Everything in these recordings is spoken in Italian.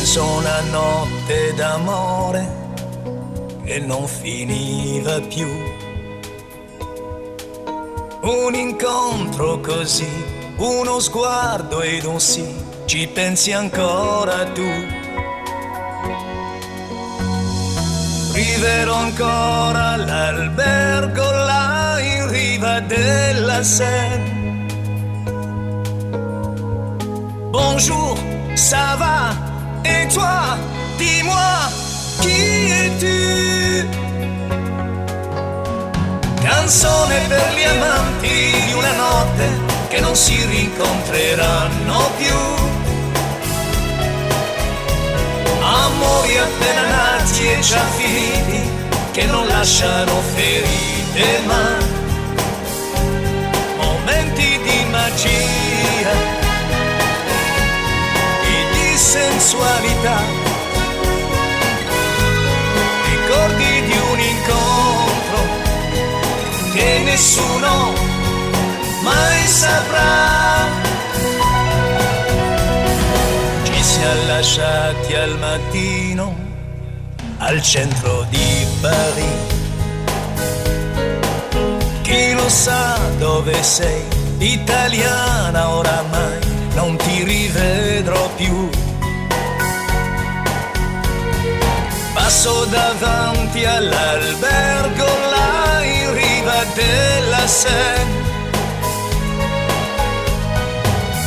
penso a una notte d'amore che non finiva più. Un incontro così, uno sguardo ed un sì, ci pensi ancora tu? Viverò ancora all'albergo là in riva della Seine. Bonjour, ça va? Et toi, dis-moi, chi es-tu? Canzone per gli amanti di una notte che non si rincontreranno più. Amori appena nati e già finiti che non lasciano ferite ma momenti di magia e di sensualità, ricordi di un incontro che nessuno mai saprà. Ci siamo lasciati al mattino al centro di Parigi. Chi lo sa dove sei, italiana oramai, non ti rivedrò più. Passo davanti all'albergo là in riva della Seine.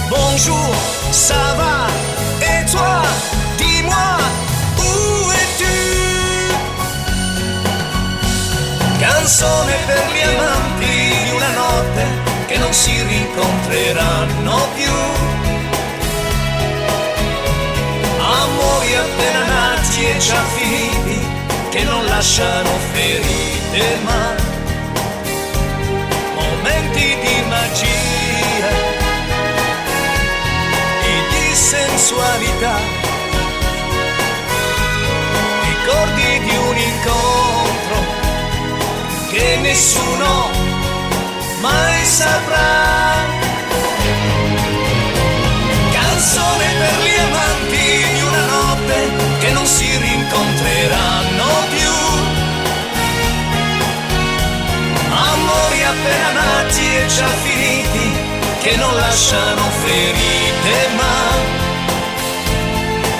Bonjour, ça va? Et toi, dis-moi, où es-tu? Canzone per gli amanti di una notte che non si rincontreranno più. Amori appena nati e già finiti che non lasciano ferite ma momenti di magia e di sensualità, ricordi di un incontro che nessuno mai saprà. Canzone per gli amanti di una notte che non si rincontreranno più. Amori appena nati e già finiti che non lasciano ferite ma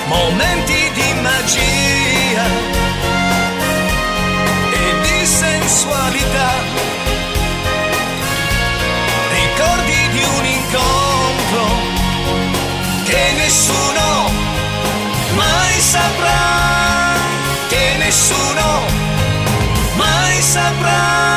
momenti di magia e di sensualità, ricordi di un incontro che nessuno mai saprà, che nessuno mai saprà.